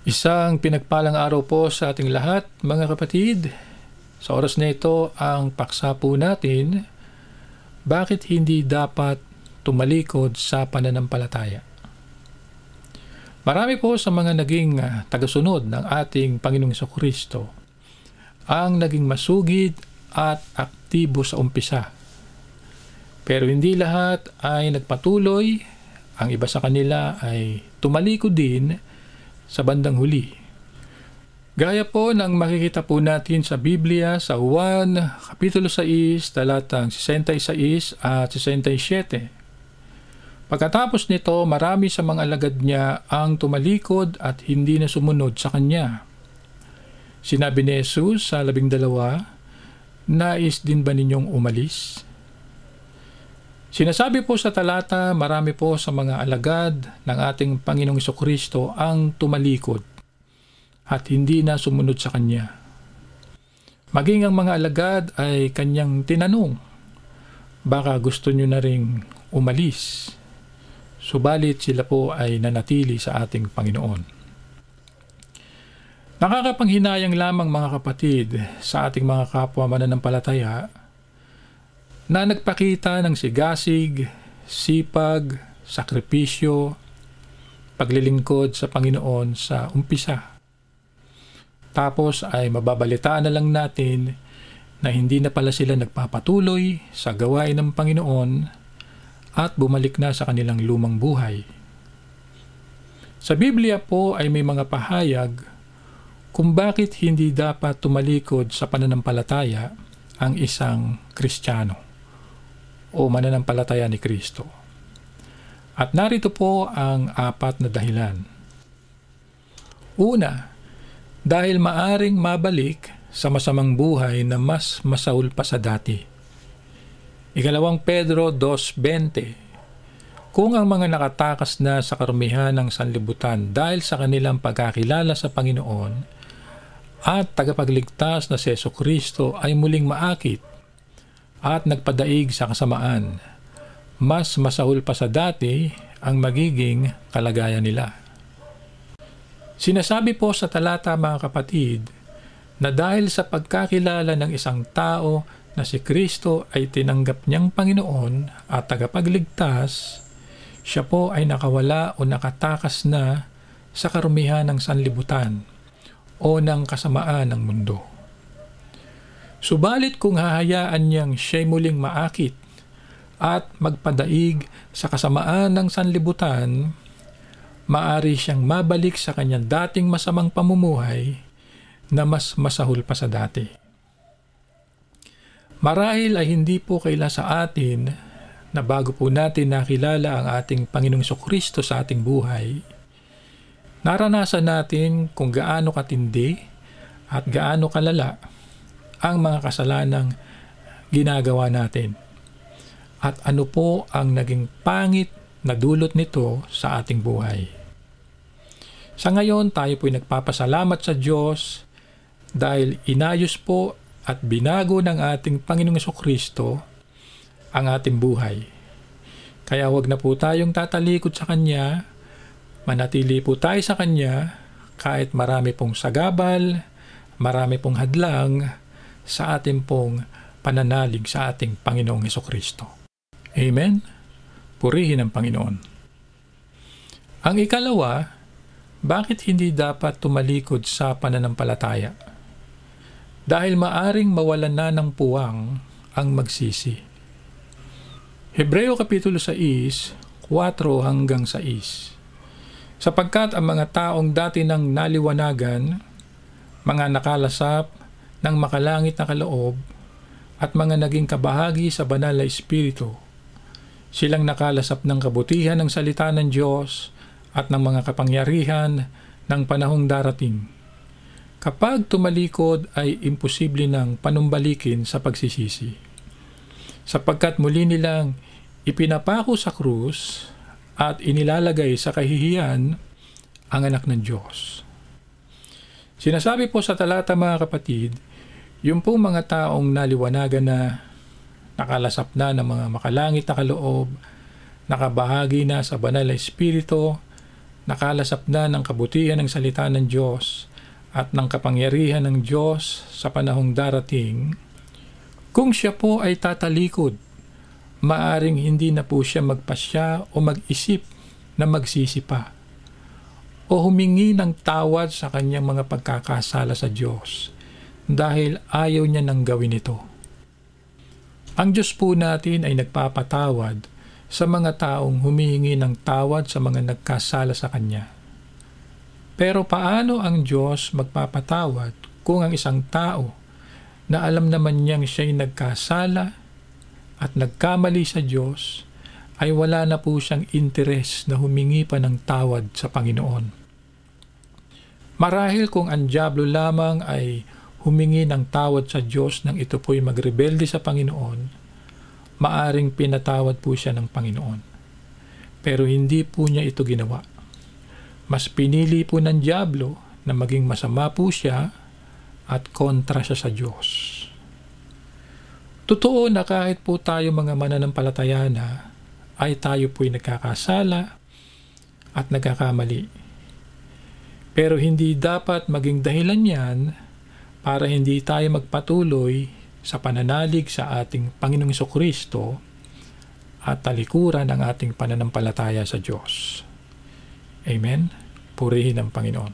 Isang pinagpalang araw po sa ating lahat, mga kapatid. Sa oras na ito, ang paksa po natin, bakit hindi dapat tumalikod sa pananampalataya? Marami po sa mga naging tagasunod ng ating Panginoong Jesucristo ang naging masugid at aktibo sa umpisa. Pero hindi lahat ay nagpatuloy, ang iba sa kanila ay tumalikod din sa bandang huli. Gaya po ng makikita po natin sa Biblia sa 1, Kapitulo 6, talatang 66 at 67. Pagkatapos nito, marami sa mga alagad niya ang tumalikod at hindi na sumunod sa kanya. Sinabi ni Jesus sa 12, nais din ba ninyong umalis? Sinasabi po sa talata, marami po sa mga alagad ng ating Panginoong Jesucristo ang tumalikod at hindi na sumunod sa Kanya. Maging ang mga alagad ay Kanyang tinanong, baka gusto nyo na ring umalis. Subalit sila po ay nanatili sa ating Panginoon. Nakakapanghinayang lamang mga kapatid sa ating mga kapwa mananampalataya na nagpakita ng sigasig, sipag, sakripisyo, paglilingkod sa Panginoon sa umpisa. Tapos ay mababalitaan na lang natin na hindi na pala sila nagpapatuloy sa gawain ng Panginoon at bumalik na sa kanilang lumang buhay. Sa Biblia po ay may mga pahayag kung bakit hindi dapat tumalikod sa pananampalataya ang isang Kristiyano o mananampalataya ni Kristo. At narito po ang 4 na dahilan. Una, dahil maaring mabalik sa masamang buhay na mas masaul pa sa dati. 2 Pedro 2:20. Kung ang mga nakatakas na sa karumihan ng sanlibutan dahil sa kanilang pagkakilala sa Panginoon at tagapagligtas na si Jesucristo ay muling maakit at nagpadaig sa kasamaan, mas masahol pa sa dati ang magiging kalagayan nila. Sinasabi po sa talata mga kapatid na dahil sa pagkakilala ng isang tao na si Kristo ay tinanggap niyang Panginoon at tagapagligtas, siya po ay nakawala o nakatakas na sa karumihan ng sanlibutan o ng kasamaan ng mundo. Subalit kung hahayaan niyang siya'y muling maakit at magpadaig sa kasamaan ng sanlibutan, maaari siyang mabalik sa kanyang dating masamang pamumuhay na mas masahol pa sa dati. Marahil ay hindi po kaila sa atin na bago po natin nakilala ang ating Panginoong Jesucristo sa ating buhay, naranasan natin kung gaano katindi at gaano kalala ang mga kasalanang ginagawa natin at ano po ang naging pangit na dulot nito sa ating buhay. Sa ngayon, tayo po'y nagpapasalamat sa Diyos dahil inayos po at binago ng ating Panginoong Jesucristo ang ating buhay. Kaya wag na po tayong tatalikod sa Kanya, manatili po tayo sa Kanya kahit marami pong sagabal, marami pong hadlang sa ating pong pananalig sa ating Panginoong Jesucristo. Amen? Purihin ang Panginoon. Ang ikalawa, bakit hindi dapat tumalikod sa pananampalataya? Dahil maaring mawalan na ng puwang ang magsisi. Hebreo Kapitulo 6, 4 hanggang 6. Sapagkat ang mga taong dati nang naliwanagan, mga nakalasap ng makalangit na kaloob at mga naging kabahagi sa banal na Espiritu. Silang nakalasap ng kabutihan ng salita ng Diyos at ng mga kapangyarihan ng panahong darating. Kapag tumalikod ay imposible ng panumbalikin sa pagsisisi. Sapagkat muli nilang ipinapako sa krus at inilalagay sa kahihiyan ang anak ng Diyos. Sinasabi po sa talata mga kapatid, yung pong mga taong naliwanagan na nakalasap na ng mga makalangit na kaloob, nakabahagi na sa banal na Espiritu, nakalasap na ng kabutihan ng salita ng Diyos at ng kapangyarihan ng Diyos sa panahong darating, kung siya po ay tatalikod, maaring hindi na po siya magpasya o mag-isip na magsisi pa o humingi ng tawad sa kanyang mga pagkakasala sa Diyos dahil ayaw niya nang gawin ito. Ang Diyos po natin ay nagpapatawad sa mga taong humihingi ng tawad sa mga nagkasala sa Kanya. Pero paano ang Diyos magpapatawad kung ang isang tao na alam naman niyang siya'y nagkasala at nagkamali sa Diyos ay wala na po siyang interes na humingi pa ng tawad sa Panginoon? Marahil kung ang dyablo lamang ay humingi ng tawad sa Diyos nang ito po'y magrebelde sa Panginoon, maaring pinatawad po siya ng Panginoon. Pero hindi po niya ito ginawa. Mas pinili po ng dyablo na maging masama po siya at kontra siya sa Diyos. Totoo na kahit po tayo mga mananampalataya na ay tayo po'y nagkakasala at nagkakamali. Pero hindi dapat maging dahilan yan para hindi tayo magpatuloy sa pananalig sa ating Panginoong Jesucristo at talikuran ang ating pananampalataya sa Diyos. Amen? Purihin ang Panginoon.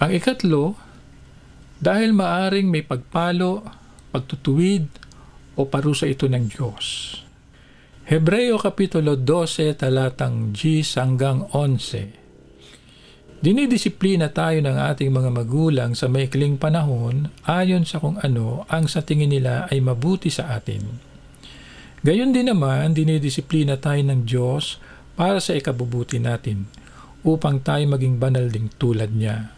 Ang ikatlo, dahil maaring may pagpalo, pagtutuwid o parusa ito ng Diyos. Hebreo Kapitulo 12, talatang 10 hanggang 11. Dinidisiplina tayo ng ating mga magulang sa maikling panahon ayon sa kung ano ang sa tingin nila ay mabuti sa atin. Gayon din naman, dinidisiplina tayo ng Diyos para sa ikabubuti natin, upang tayo maging banal ding tulad niya.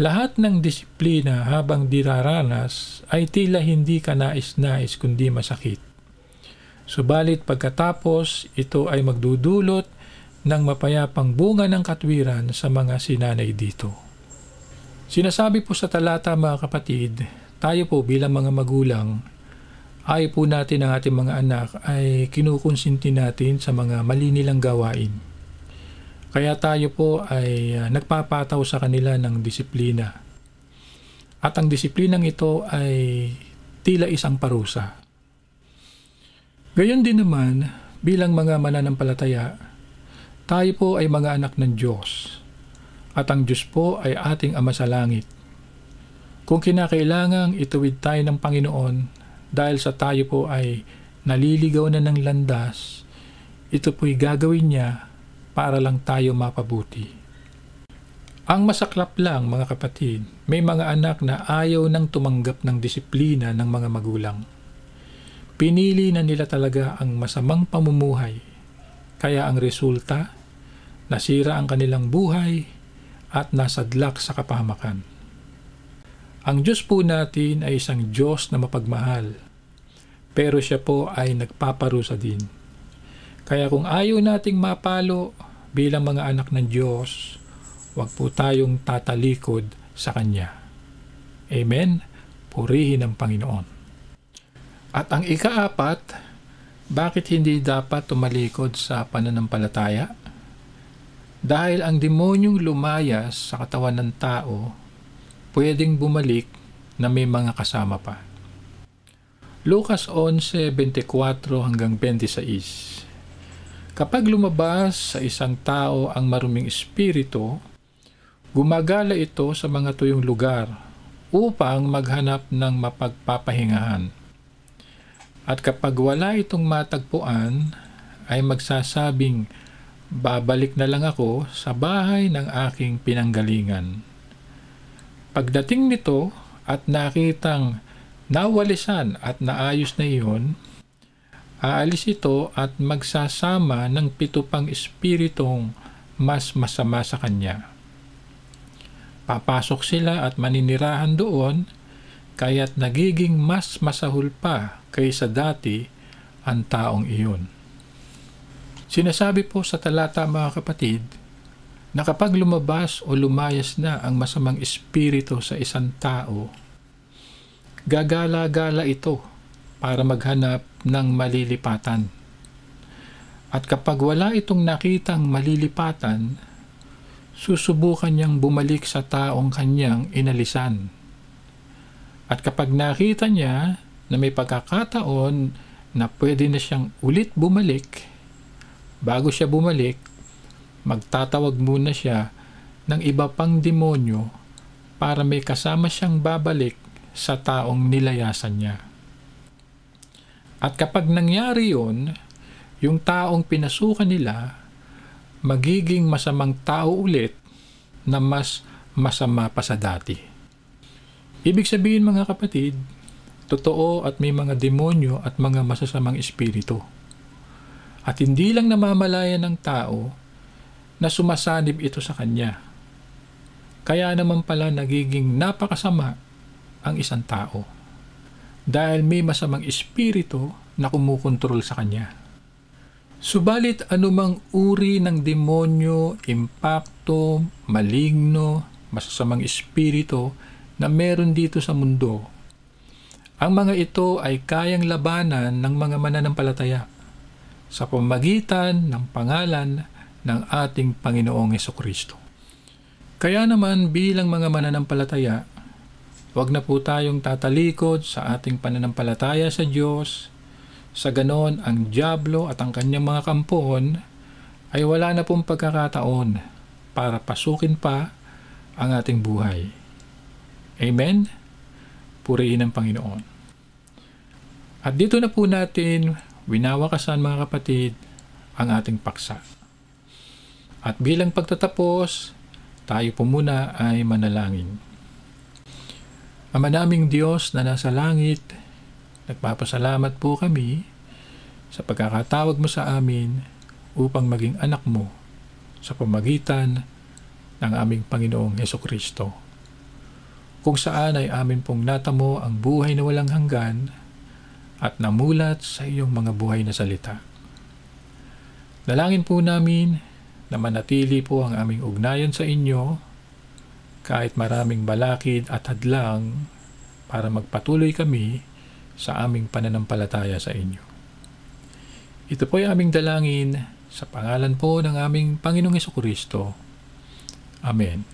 Lahat ng disiplina habang diraranas ay tila hindi ka nais-nais kundi masakit. Subalit pagkatapos, ito ay magdudulot ng mapayapang bunga ng katwiran sa mga sinanay dito. Sinasabi po sa talata, mga kapatid, tayo po bilang mga magulang, ay po natin ang ating mga anak ay kinukonsinti natin sa mga mali nilang gawain. Kaya tayo po ay nagpapataw sa kanila ng disiplina. At ang disiplinang ito ay tila isang parusa. Gayon din naman, bilang mga mananampalataya, tayo po ay mga anak ng Diyos, at ang Diyos po ay ating Ama sa langit. Kung kinakailangang ituwid tayo ng Panginoon dahil sa tayo po ay naliligaw na ng landas, ito po'y gagawin niya para lang tayo mapabuti. Ang masaklap lang, mga kapatid, may mga anak na ayaw nang tumanggap ng disiplina ng mga magulang. Pinili na nila talaga ang masamang pamumuhay. Kaya ang resulta, nasira ang kanilang buhay at nasadlak sa kapahamakan. Ang Diyos po natin ay isang Diyos na mapagmahal, pero siya po ay nagpaparusa din. Kaya kung ayaw nating mapalo bilang mga anak ng Diyos, huwag po tayong tatalikod sa Kanya. Amen? Purihin ang Panginoon. At ang ikaapat, bakit hindi dapat tumalikod sa pananampalataya? Dahil ang demonyong lumayas sa katawan ng tao, pwedeng bumalik na may mga kasama pa. Lucas 11:24 hanggang 26. Kapag lumabas sa isang tao ang maruming espiritu, gumagala ito sa mga tuyong lugar upang maghanap ng mapagpapahingahan. At kapag wala itong matagpuan, ay magsasabing, babalik na lang ako sa bahay ng aking pinanggalingan. Pagdating nito at nakitang nawalisan at naayos na iyon, aalis ito at magsasama ng 7 pang espiritong mas masama sa kanya. Papasok sila at maninirahan doon, kaya't nagiging mas masahol pa kaysa dati ang taong iyon. Sinasabi po sa talata, mga kapatid, na kapag lumabas o lumayas na ang masamang espiritu sa isang tao, gagala-gala ito para maghanap ng malilipatan. At kapag wala itong nakitang malilipatan, susubukan niyang bumalik sa taong kanyang inalisan. At kapag nakita niya na may pagkakataon na pwede na siyang ulit bumalik, bago siya bumalik, magtatawag muna siya ng iba pang demonyo para may kasama siyang babalik sa taong nilayasan niya. At kapag nangyari yun, yung taong pinasukan nila magiging masamang tao ulit na mas masama pa sa dati. Ibig sabihin mga kapatid, totoo at may mga demonyo at mga masasamang espiritu. At hindi lang namamalayan ng tao na sumasanib ito sa kanya. Kaya naman pala nagiging napakasama ang isang tao dahil may masamang espiritu na kumukontrol sa kanya. Subalit anumang uri ng demonyo, impakto, maligno, masasamang espiritu na meron dito sa mundo, ang mga ito ay kayang labanan ng mga mananampalataya sa pamamagitan ng pangalan ng ating Panginoong Hesukristo. Kaya naman bilang mga mananampalataya, huwag na po tayong tatalikod sa ating pananampalataya sa Diyos. Sa ganon, ang dyablo at ang kanyang mga kampuon ay wala na pong pagkakataon para pasukin pa ang ating buhay. Amen? Purihin ang Panginoon. At dito na po natin winawakasan mga kapatid ang ating paksa. At bilang pagtatapos, tayo po muna ay manalangin. Ama naming Diyos na nasa langit, nagpapasalamat po kami sa pagkakatawag mo sa amin upang maging anak mo sa pamagitan ng aming Panginoong Hesukristo. Kung saan ay amin pong natamo ang buhay na walang hanggan at namulat sa iyong mga buhay na salita. Dalangin po namin na manatili po ang aming ugnayan sa inyo kahit maraming balakid at hadlang para magpatuloy kami sa aming pananampalataya sa inyo. Ito po ay aming dalangin sa pangalan po ng aming Panginoong Hesukristo. Amen.